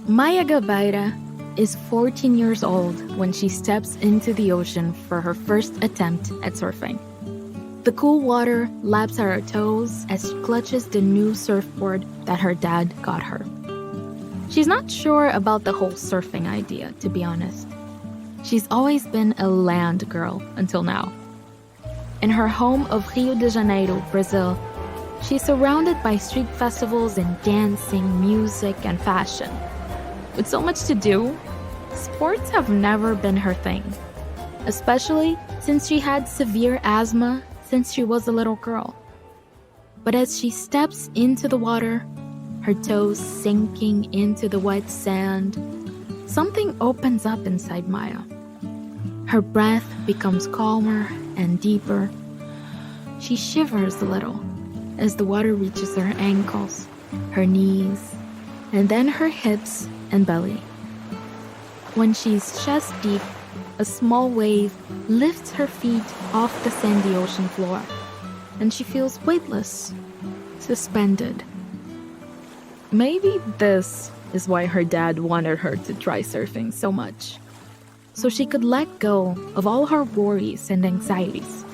Maya Gabeira is 14 years old when she steps into the ocean for her first attempt at surfing. The cool water laps at her toes as she clutches the new surfboard that her dad got her. She's not sure about the whole surfing idea, to be honest. She's always been a land girl until now. In her home of Rio de Janeiro, Brazil, she's surrounded by street festivals and dancing, music, and fashion. With so much to do, sports have never been her thing, especially since she had severe asthma since she was a little girl. But as she steps into the water, her toes sinking into the wet sand, something opens up inside Maya. Her breath becomes calmer and deeper. She shivers a little as the water reaches her ankles, her knees, and then her hips and belly. When she's chest deep, a small wave lifts her feet off the sandy ocean floor, and she feels weightless, suspended. Maybe this is why her dad wanted her to try surfing so much, so she could let go of all her worries and anxieties.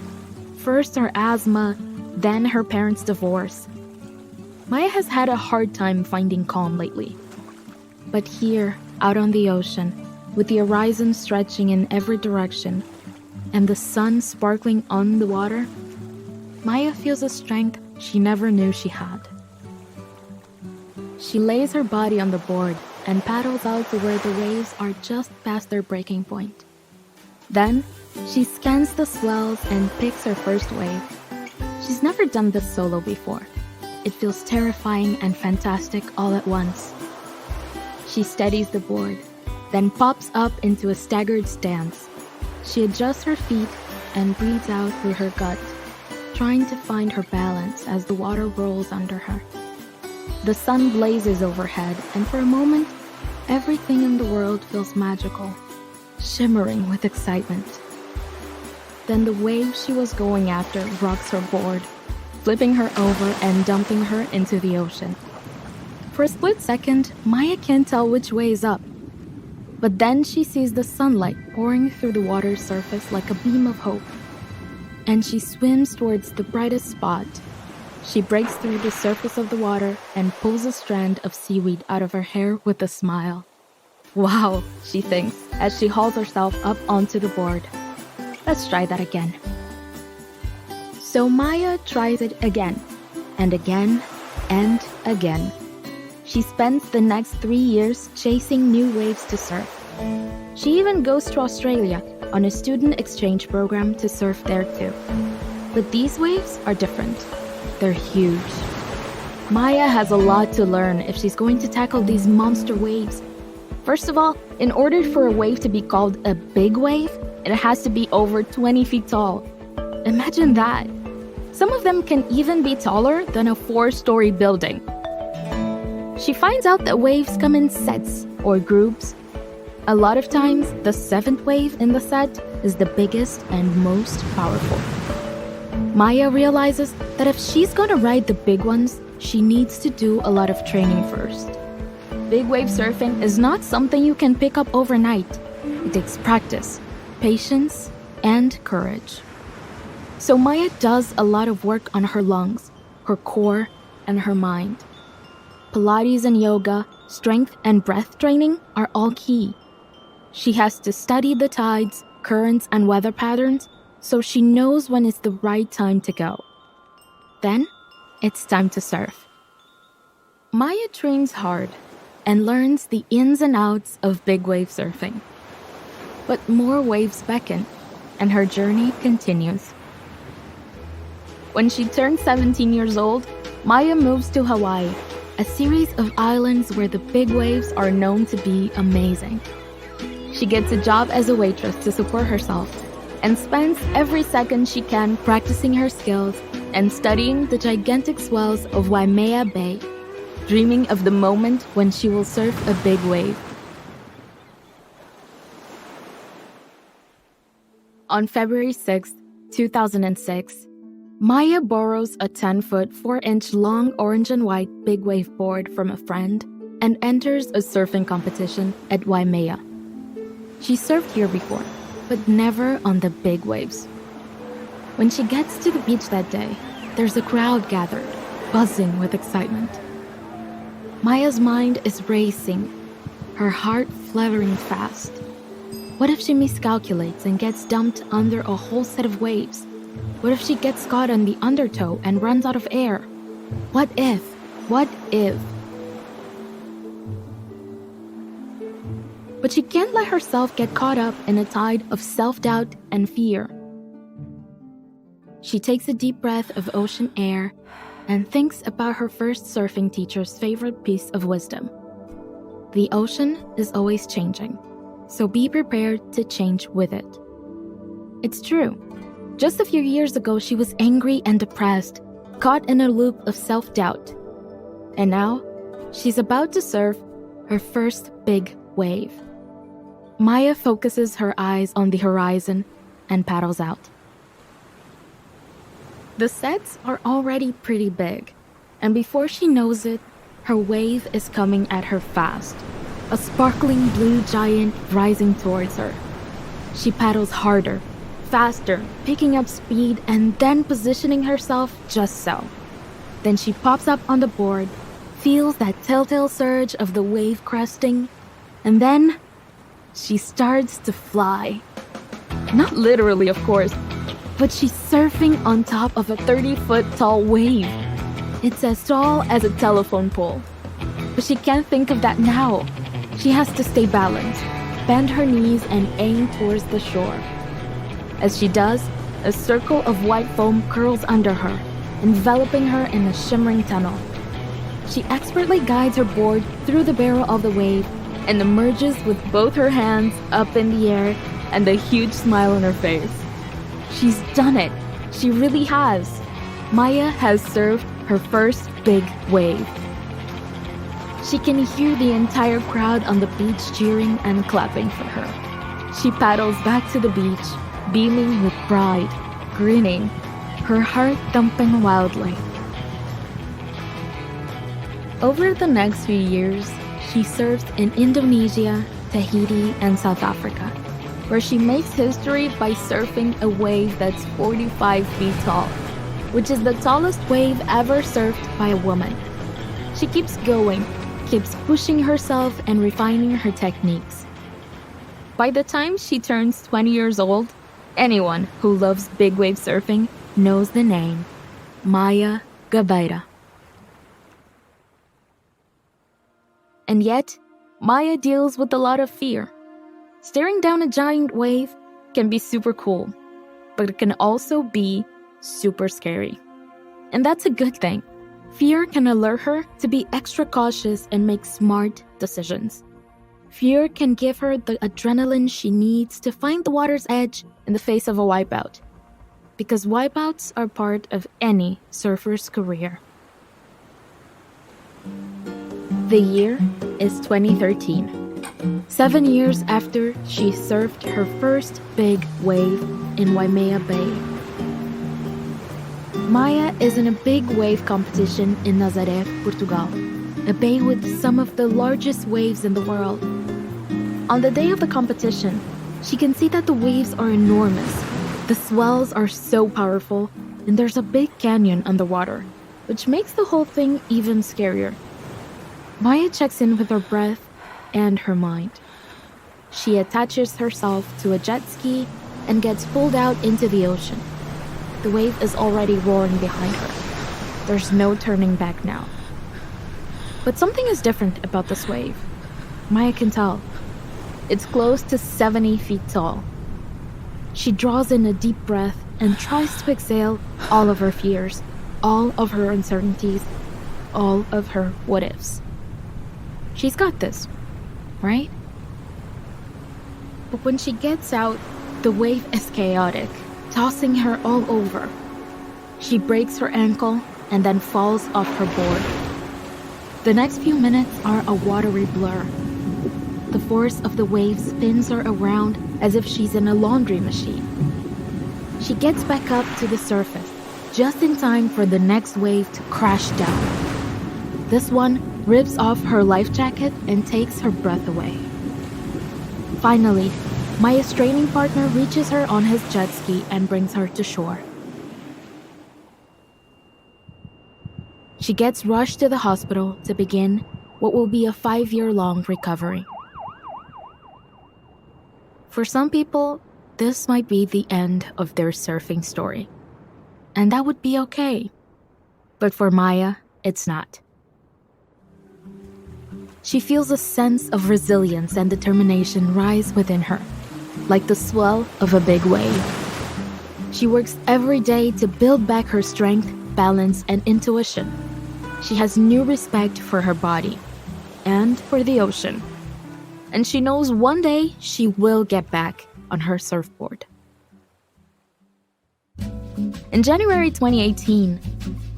First her asthma, then her parents' divorce. Maya has had a hard time finding calm lately. But here, out on the ocean, with the horizon stretching in every direction and the sun sparkling on the water, Maya feels a strength she never knew she had. She lays her body on the board and paddles out to where the waves are just past their breaking point. Then, she scans the swells and picks her first wave. She's never done this solo before. It feels terrifying and fantastic all at once. She steadies the board, then pops up into a staggered stance. She adjusts her feet and breathes out through her gut, trying to find her balance as the water rolls under her. The sun blazes overhead, and for a moment, everything in the world feels magical, shimmering with excitement. Then the wave she was going after rocks her board, flipping her over and dumping her into the ocean. For a split second, Maya can't tell which way is up. But then she sees the sunlight pouring through the water's surface like a beam of hope. And she swims towards the brightest spot. She breaks through the surface of the water and pulls a strand of seaweed out of her hair with a smile. Wow, she thinks, as she hauls herself up onto the board. Let's try that again. So Maya tries it again, and again, and again. She spends the next 3 years chasing new waves to surf. She even goes to Australia on a student exchange program to surf there too. But these waves are different. They're huge. Maya has a lot to learn if she's going to tackle these monster waves. First of all, in order for a wave to be called a big wave, it has to be over 20 feet tall. Imagine that. Some of them can even be taller than a 4-story building. She finds out that waves come in sets or groups. A lot of times, the 7th wave in the set is the biggest and most powerful. Maya realizes that if she's gonna ride the big ones, she needs to do a lot of training first. Big wave surfing is not something you can pick up overnight. It takes practice, patience, and courage. So Maya does a lot of work on her lungs, her core, and her mind. Pilates and yoga, strength and breath training are all key. She has to study the tides, currents, and weather patterns so she knows when it's the right time to go. Then, it's time to surf. Maya trains hard and learns the ins and outs of big wave surfing. But more waves beckon, and her journey continues. When she turns 17 years old, Maya moves to Hawaii, a series of islands where the big waves are known to be amazing. She gets a job as a waitress to support herself and spends every second she can practicing her skills and studying the gigantic swells of Waimea Bay, dreaming of the moment when she will surf a big wave. On February 6, 2006, Maya borrows a 10-foot, 4-inch long orange and white big wave board from a friend and enters a surfing competition at Waimea. She surfed here before, but never on the big waves. When she gets to the beach that day, there's a crowd gathered, buzzing with excitement. Maya's mind is racing, her heart fluttering fast. What if she miscalculates and gets dumped under a whole set of waves? What if she gets caught on the undertow and runs out of air? What if? What if? But she can't let herself get caught up in a tide of self-doubt and fear. She takes a deep breath of ocean air and thinks about her first surfing teacher's favorite piece of wisdom. The ocean is always changing, so be prepared to change with it. It's true. Just a few years ago, she was angry and depressed, caught in a loop of self-doubt. And now, she's about to surf her first big wave. Maya focuses her eyes on the horizon and paddles out. The sets are already pretty big, and before she knows it, her wave is coming at her fast, a sparkling blue giant rising towards her. She paddles harder, faster, picking up speed and then positioning herself just so. Then she pops up on the board, feels that telltale surge of the wave cresting, and then she starts to fly. Not literally, of course, but she's surfing on top of a 30-foot tall wave. It's as tall as a telephone pole. But she can't think of that now. She has to stay balanced, bend her knees and aim towards the shore. As she does, a circle of white foam curls under her, enveloping her in a shimmering tunnel. She expertly guides her board through the barrel of the wave and emerges with both her hands up in the air and a huge smile on her face. She's done it. She really has. Maya has surfed her first big wave. She can hear the entire crowd on the beach cheering and clapping for her. She paddles back to the beach, beaming with pride, grinning, her heart thumping wildly. Over the next few years, she surfs in Indonesia, Tahiti, and South Africa, where she makes history by surfing a wave that's 45 feet tall, which is the tallest wave ever surfed by a woman. She keeps going, keeps pushing herself and refining her techniques. By the time she turns 20 years old, anyone who loves big wave surfing knows the name Maya Gabeira. And yet, Maya deals with a lot of fear. Staring down a giant wave can be super cool, but it can also be super scary. And that's a good thing. Fear can alert her to be extra cautious and make smart decisions. Fear can give her the adrenaline she needs to find the water's edge in the face of a wipeout. Because wipeouts are part of any surfer's career. The year is 2013. 7 years after she surfed her first big wave in Waimea Bay. Maya is in a big wave competition in Nazaré, Portugal, a bay with some of the largest waves in the world. On the day of the competition, she can see that the waves are enormous. The swells are so powerful, and there's a big canyon underwater, which makes the whole thing even scarier. Maya checks in with her breath and her mind. She attaches herself to a jet ski and gets pulled out into the ocean. The wave is already roaring behind her. There's no turning back now. But something is different about this wave. Maya can tell. It's close to 70 feet tall. She draws in a deep breath and tries to exhale all of her fears, all of her uncertainties, all of her what-ifs. She's got this, right? But when she gets out, the wave is chaotic, tossing her all over. She breaks her ankle and then falls off her board. The next few minutes are a watery blur. The force of the wave spins her around as if she's in a laundry machine. She gets back up to the surface, just in time for the next wave to crash down. This one rips off her life jacket and takes her breath away. Finally, Maya's training partner reaches her on his jet ski and brings her to shore. She gets rushed to the hospital to begin what will be a 5-year-long recovery. For some people, this might be the end of their surfing story. And that would be okay. But for Maya, it's not. She feels a sense of resilience and determination rise within her, like the swell of a big wave. She works every day to build back her strength, balance, and intuition. She has new respect for her body and for the ocean. And she knows one day she will get back on her surfboard. In January 2018,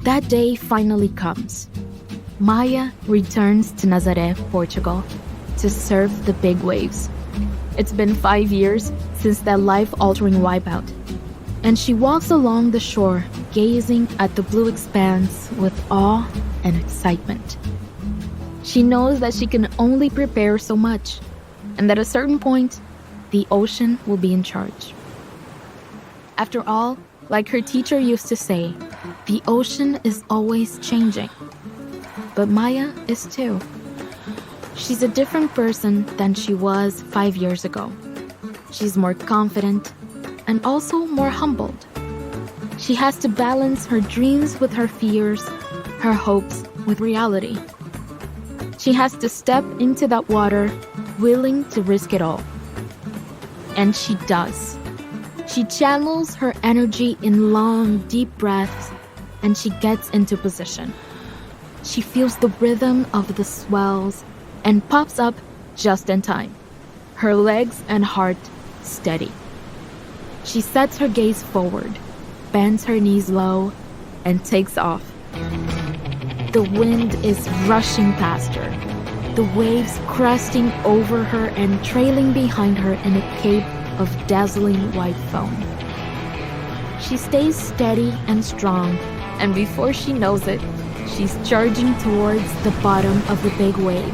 that day finally comes. Maya returns to Nazaré, Portugal, to surf the big waves. It's been 5 years since that life-altering wipeout, and she walks along the shore, gazing at the blue expanse with awe and excitement. She knows that she can only prepare so much, and that at a certain point, the ocean will be in charge. After all, like her teacher used to say, the ocean is always changing. But Maya is too. She's a different person than she was 5 years ago. She's more confident and also more humbled. She has to balance her dreams with her fears, her hopes with reality. She has to step into that water, willing to risk it all. And she does. She channels her energy in long, deep breaths, and she gets into position. She feels the rhythm of the swells and pops up just in time, her legs and heart steady. She sets her gaze forward, bends her knees low, and takes off. The wind is rushing past her, the waves cresting over her and trailing behind her in a cape of dazzling white foam. She stays steady and strong, and before she knows it, she's charging towards the bottom of the big wave,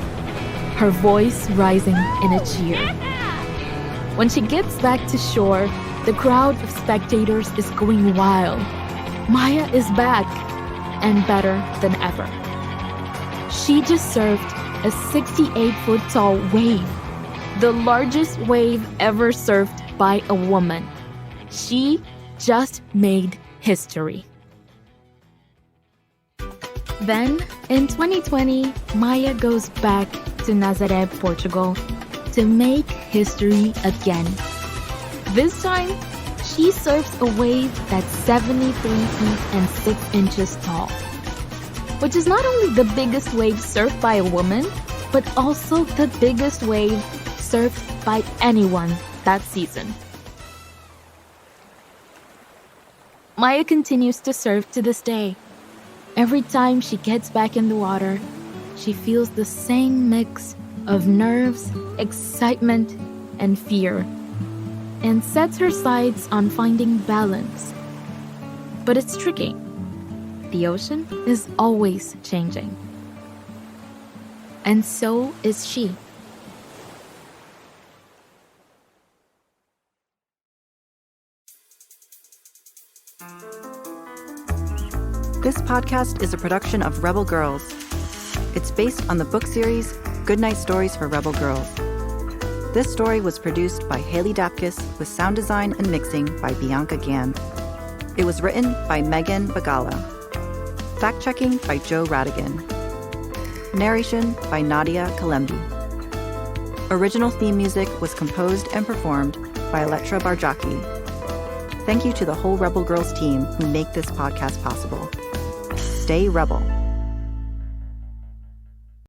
her voice rising in a cheer. When she gets back to shore, the crowd of spectators is going wild. Maya is back, and better than ever. She just surfed a 68-foot tall wave, the largest wave ever surfed by a woman. She just made history. Then, in 2020, Maya goes back to Nazaré, Portugal, to make history again. This time, she surfs a wave that's 73 feet and 6 inches tall, which is not only the biggest wave surfed by a woman, but also the biggest wave surfed by anyone that season. Maya continues to surf to this day. Every time she gets back in the water, she feels the same mix of nerves, excitement, and fear, and sets her sights on finding balance. But it's tricky. The ocean is always changing. And so is she. This podcast is a production of Rebel Girls. It's based on the book series Goodnight Stories for Rebel Girls. This story was produced by Haley Dapkus with sound design and mixing by Bianca Gan. It was written by Megan Bagala. Fact-checking by Joe Rhatigan. Narration by Nadia Calembe. Original theme music was composed and performed by Elettra Bargiacchi. Thank you to the whole Rebel Girls team who make this podcast possible. Stay Rebel.